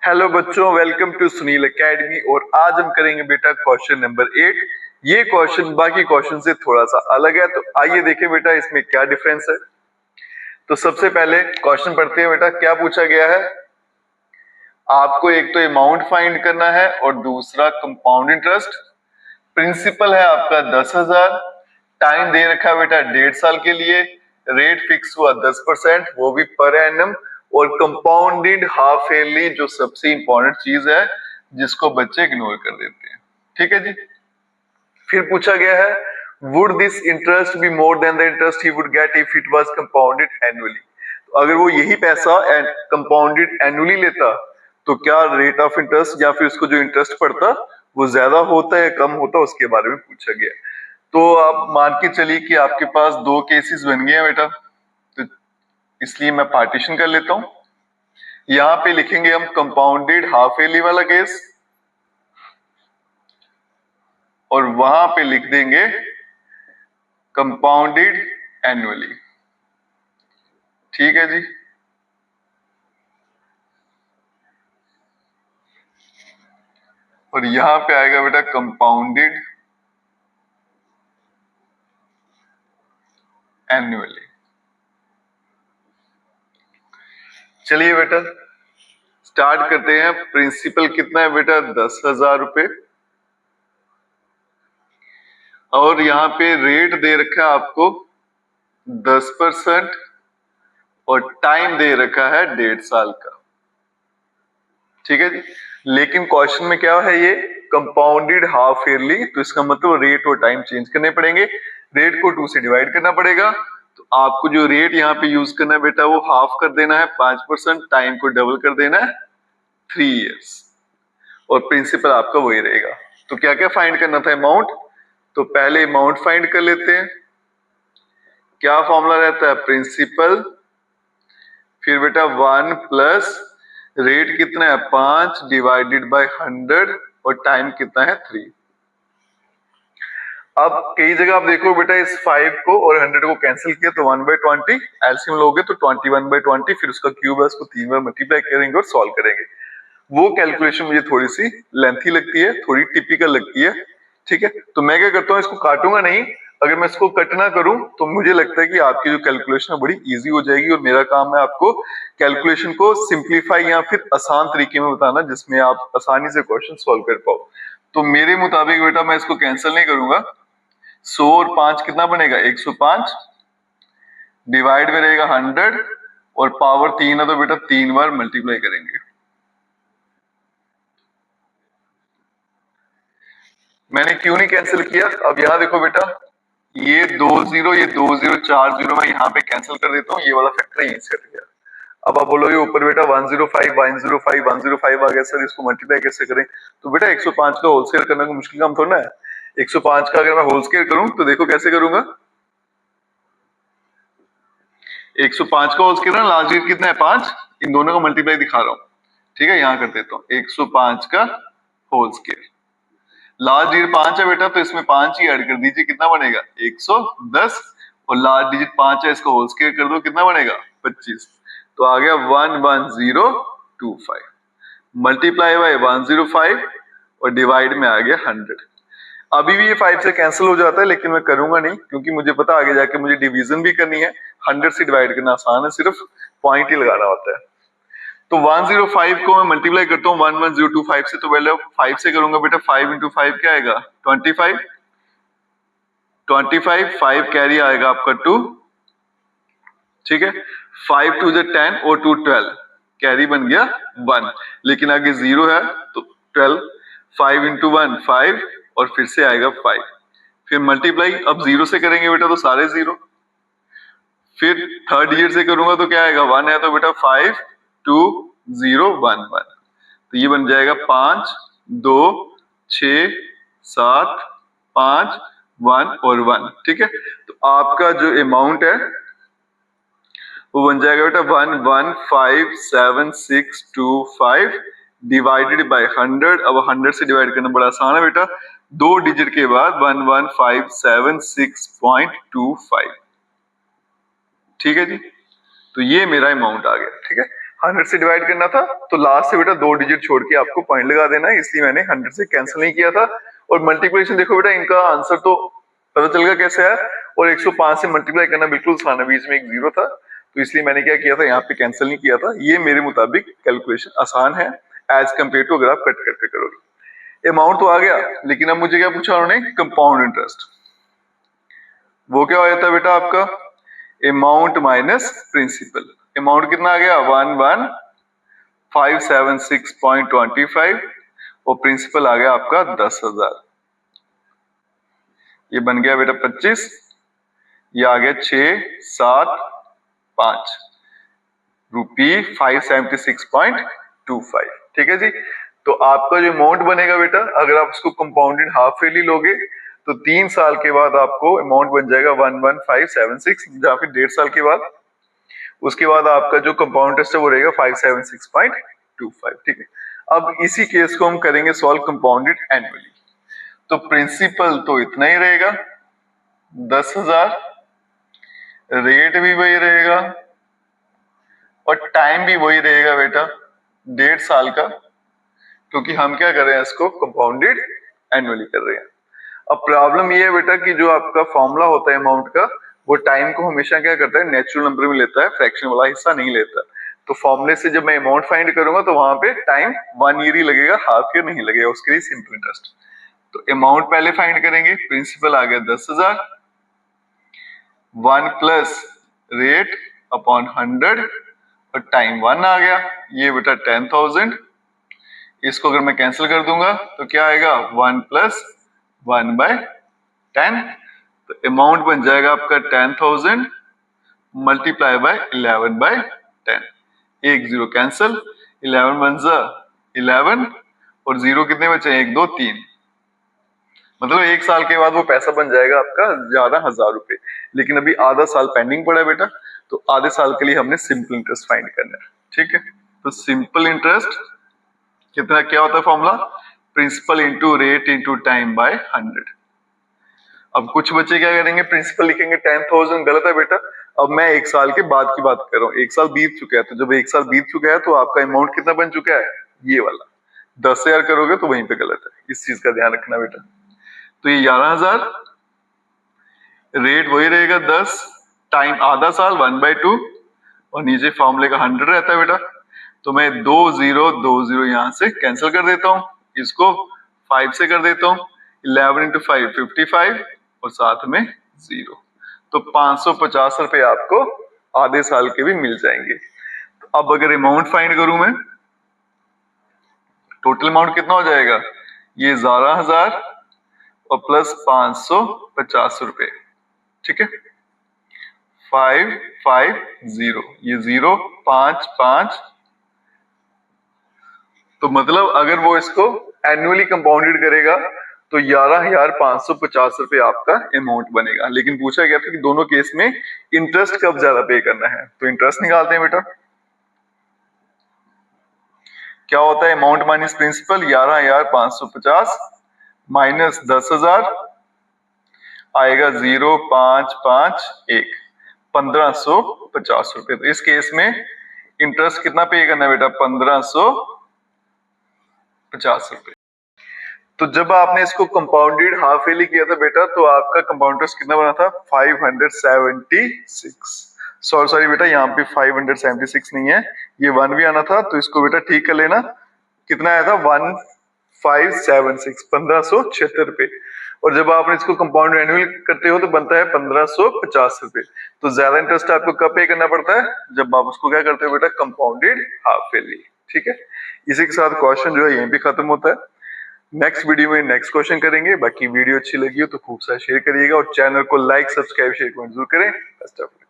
Hello बच्चों, welcome to Sunil academy. और आज हम करेंगे बेटा क्वेश्चन नंबर 8। ये क्वेश्चन बाकी क्वेश्चन से थोड़ा सा अलग है, तो आइए देखें बेटा इसमें क्या डिफरेंस है। तो सबसे पहले क्वेश्चन पढ़ते हैं बेटा। क्या पूछा गया है, आपको एक तो अमाउंट फाइंड करना है और दूसरा कंपाउंड इंटरेस्ट। प्रिंसिपल है आपका 10,000, टाइम दे रखा है बेटा 1.5 साल के लिए, रेट फिक्स हुआ 10%, वो भी पर एनम, और कंपाउंडेड हाफ ईयरली, जो सबसे इंपॉर्टेंट चीज है जिसको बच्चे इग्नोर कर देते हैं। ठीक है जी। फिर पूछा गया है, would this interest be more than the interest he would get if it was compounded annually. तो अगर वो यही पैसा कंपाउंडेड एनुअली लेता तो क्या रेट ऑफ इंटरेस्ट या फिर उसको जो इंटरेस्ट पड़ता वो ज्यादा होता है कम होता, उसके बारे में पूछा गया। तो आप मान के चलिए कि आपके पास दो केसेस बन गए हैं बेटा, तो इसलिए मैं पार्टीशन कर लेता हूं। यहां पे लिखेंगे हम कंपाउंडेड हाफ ईयरली वाला केस और वहां पे लिख देंगे कंपाउंडेड एनुअली। ठीक है जी। और यहां पे आएगा बेटा कंपाउंडेड एनुअली। चलिए बेटा स्टार्ट करते हैं। प्रिंसिपल कितना है बेटा, 10,000 रुपए, और यहाँ पे रेट दे रखा है आपको 10% और टाइम दे रखा है 1.5 साल का। ठीक है जी। लेकिन क्वेश्चन में क्या है, ये कंपाउंडेड हाफ ईयरली, तो इसका मतलब रेट और टाइम चेंज करने पड़ेंगे। रेट को 2 से डिवाइड करना पड़ेगा, तो आपको जो रेट यहाँ पे यूज करना है बेटा वो हाफ कर देना है 5%, टाइम को डबल कर देना है 3 इयर्स, और प्रिंसिपल आपका वही रहेगा। तो क्या क्या फाइंड करना था, अमाउंट। तो पहले अमाउंट फाइंड कर लेते हैं। क्या फॉर्मूला रहता है, प्रिंसिपल, फिर बेटा 1 प्लस रेट कितना है 5 डिवाइडेड बाय 100 और टाइम कितना है 3। अब कई जगह आप देखो बेटा इस 5 को और 100 को कैंसिल किया तो 1/20 एलसीएम लोगे तो 21/20, फिर उसका क्यूब है उसको 3 बार मल्टीप्लाई करेंगे और सॉल्व करेंगे। वो कैलकुलेशन मुझे थोड़ी सी लेंथी लगती है, थोड़ी टिपिकल लगती है। ठीक है, तो मैं क्या करता हूँ, इसको काटूंगा नहीं। अगर मैं इसको कट ना करूं तो मुझे लगता है कि आपकी जो कैलकुलेशन है बड़ी इजी हो जाएगी, और मेरा काम है आपको कैलकुलेशन को सिंप्लीफाई या फिर आसान तरीके में बताना जिसमें आप आसानी से क्वेश्चन सॉल्व कर पाओ। तो मेरे मुताबिक बेटा मैं इसको कैंसिल नहीं करूंगा। 100 और 5 कितना बनेगा, 105, डिवाइड में रहेगा 100 और पावर 3 है तो बेटा 3 बार मल्टीप्लाई करेंगे। मैंने क्यों नहीं कैंसिल किया, अब यहाँ देखो बेटा, ये 2 0 ये 2 0 4 0 मैं यहाँ पे कैंसिल कर देता हूँ, ये वाला फैक्टर यहीं से हट गया। अब आप बोलोगे ऊपर बेटा 105 105 105 आ गया सर, इसको मल्टीप्लाई कैसे करें। तो बेटा 105 का होल स्क्वायर करना कोई मुश्किल काम थोड़ा ना है। 105 का अगर मैं होल स्क्वायर करूं तो देखो कैसे करूंगा। 105 का होल स्क्वायर ना, लास्ट डिजिट कितना है 5, इन दोनों का मल्टीप्लाई दिखा रहा हूं। ठीक है, यहां कर देता हूं 105 का होल स्क्वायर, लास्ट डिजिट 5 है बेटा तो इसमें 5 ही ऐड कर दीजिए, कितना बनेगा 110, और लास्ट डिजिट 5 है इसको होल स्क्वायर कर दो, कितना बनेगा 25। तो आ गया 11025, मल्टीप्लाई बाय 105 और डिवाइड में आ गया 100। अभी भी ये 5 से कैंसिल हो जाता है लेकिन मैं करूंगा नहीं, क्योंकि मुझे पता आगे जाके मुझे डिवीजन भी करनी है। 100 से डिवाइड करना आसान है, सिर्फ पॉइंट ही लगाना होता है। तो 105 को मैं मल्टीप्लाई करता हूँ 11025 से, तो पहले 5 से करूंगा बेटा, 5 इंटू 5 क्या आएगा 25, 25 5 कैरी आएगा आपका 2। ठीक है, 5 2 10 और 2 12, कैरी बन गया 1, लेकिन आगे 0 है तो 12, 5 इंटू 1 5 और फिर से आएगा 5, फिर मल्टीप्लाई अब 0 से करेंगे बेटा तो सारे 0, फिर थर्ड डिजिट से करूंगा तो क्या आएगा 1 है तो बेटा 5 2 0 1 1, तो ये बन जाएगा 5 2 6 7 5 1 और 1। ठीक है, तो आपका जो अमाउंट है वो बन जाएगा बेटा 115765 डिवाइडेड बाय 100। अब 100 से डिवाइड करना बड़ा आसान है बेटा, 2 डिजिट के बाद 11576.25। ठीक है जी, तो ये मेरा अमाउंट आ गया। ठीक है, 100 से डिवाइड करना था तो लास्ट से बेटा 2 डिजिट छोड़ के आपको पॉइंट लगा देना है, इसलिए मैंने 100 से कैंसिल नहीं किया था। और मल्टीप्लिकेशन देखो बेटा, इनका आंसर तो पता चल गया कैसे है, और 105 से मल्टीप्लाई करना बिल्कुल आसान है, बीच में एक जीरो था तो इसलिए मैंने क्या किया था, यहाँ पे कैंसिल नहीं किया था। ये मेरे मुताबिक कैलकुलेशन आसान है एज कम्पेयर टू अगर आप कट करके करोगे। अमाउंट तो आ गया, लेकिन अब मुझे क्या पूछा उन्होंने, कंपाउंड इंटरेस्ट। वो क्या हो जाता है बेटा आपका, अमाउंट माइनस प्रिंसिपल। अमाउंट कितना आ गया, 11576.25 और प्रिंसिपल आ गया आपका 10,000। ये बन गया बेटा 25, ये आ गया 675 रुपी 576.25। ठीक है जी। तो आपका जो अमाउंट बनेगा बेटा, अगर आप उसको कंपाउंडेड हाफ ईयरली लोगे तो 3 साल के बाद आपको अमाउंट बन जाएगा 11576, जहां पे 1.5 साल के बाद, उसके बाद आपका जो कंपाउंड इंटरेस्ट है वो रहेगा 576.25। ठीक है। अब इसी केस को हम करेंगे सॉल्व कंपाउंडेड एनुअली। तो प्रिंसिपल तो इतना ही रहेगा 10,000, रेट भी वही रहेगा और टाइम भी वही रहेगा बेटा 1.5 साल का, क्योंकि हम क्या कर रहे हैं, इसको कंपाउंडेड एनुअली कर रहे हैं। अब प्रॉब्लम ये है बेटा कि जो आपका फॉर्मूला होता है अमाउंट का, वो टाइम को हमेशा क्या करता है, नेचुरल नंबर में लेता है, फ्रैक्शन वाला हिस्सा नहीं लेता। तो फॉर्मूले से जब मैं अमाउंट फाइंड करूंगा तो वहां पे टाइम 1 ईयर ही लगेगा, हाफ ईयर नहीं लगेगा, उसके लिए सिंपल इंटरेस्ट। तो अमाउंट पहले फाइंड करेंगे, प्रिंसिपल आ गया 10,000, 1 प्लस रेट अपॉन 100 और टाइम 1 आ गया, ये बेटा 10,000। इसको अगर मैं कैंसिल कर दूंगा तो क्या आएगा, 1 प्लस 1/10। तो अमाउंट बन जाएगा आपका 10,000 मल्टीप्लाई बाय 11/10। एक जीरो कैंसिल, 11 वन जा 11 और जीरो कितने बचे, 1 2 3, मतलब 1 साल के बाद वो पैसा बन जाएगा आपका 11,000 रुपए। लेकिन अभी आधा साल पेंडिंग पड़ा है बेटा, तो आधे साल के लिए हमने सिंपल इंटरेस्ट फाइंड करना है। ठीक है। तो सिंपल इंटरेस्ट कितना, क्या होता है formula, principal into rate into time by 100। अब कुछ बच्चे क्या करेंगे, प्रिंसिपल लिखेंगे 10,000, गलत है बेटा। अब मैं 1 साल के बाद की बात कर रहा हूँ, 1 साल बीत चुका है, तो जब 1 साल बीत चुका है तो आपका अमाउंट कितना बन चुका है, ये वाला 10,000 करोगे तो वहीं पे गलत है, इस चीज का ध्यान रखना बेटा। तो ये 11,000, रेट वही रहेगा 10, टाइम आधा साल 1/2 और नीचे फॉर्मूले का 100 रहता है बेटा। तो मैं 2 0 यहां से कैंसिल कर देता हूं, इसको 5 से कर देता हूं, 11 इंटू 5 55 और साथ में 0। तो 550 रुपए आपको आधे साल के भी मिल जाएंगे। तो अब अगर अमाउंट फाइंड करूं मैं, टोटल अमाउंट कितना हो जाएगा, ये 11,000 और प्लस 550 रुपए। ठीक है, 550, ये 0 5 5। तो मतलब अगर वो इसको एनुअली कंपाउंडेड करेगा तो 11,550 रुपए आपका अमाउंट बनेगा। लेकिन पूछा गया था कि दोनों केस में इंटरेस्ट कब ज्यादा पे करना है, तो इंटरेस्ट निकालते हैं बेटा। क्या होता है अमाउंट माइनस प्रिंसिपल, 11,550 माइनस 10,000 आएगा 0,551, 1,550 रुपए। तो इस केस में इंटरेस्ट कितना पे करना है बेटा, 1,550 रुपए। तो जब आपने इसको कंपाउंडेड हाफ ईयरली किया था बेटा, तो आपका कंपाउंड इंटरेस्ट कितना बना था, 576। सॉरी बेटा, यहाँ पे 576 नहीं है, ये 1 भी आना था, तो इसको बेटा ठीक कर लेना। कितना आया था, 1576, 1576 रुपए। और जब आपने इसको कंपाउंड एनुअल करते हो तो बनता है 1,550 रुपए। तो ज्यादा इंटरेस्ट आपको कब पे करना पड़ता है, जब आप उसको क्या करते हो बेटा, कंपाउंडेड हाफ ईयरली। ठीक है। इसी के साथ क्वेश्चन जो है यहीं पे खत्म होता है। नेक्स्ट वीडियो में नेक्स्ट क्वेश्चन करेंगे। बाकी वीडियो अच्छी लगी हो तो खूब सारा शेयर करिएगा और चैनल को लाइक सब्सक्राइब शेयर कमेंट जरूर करें। Best of luck.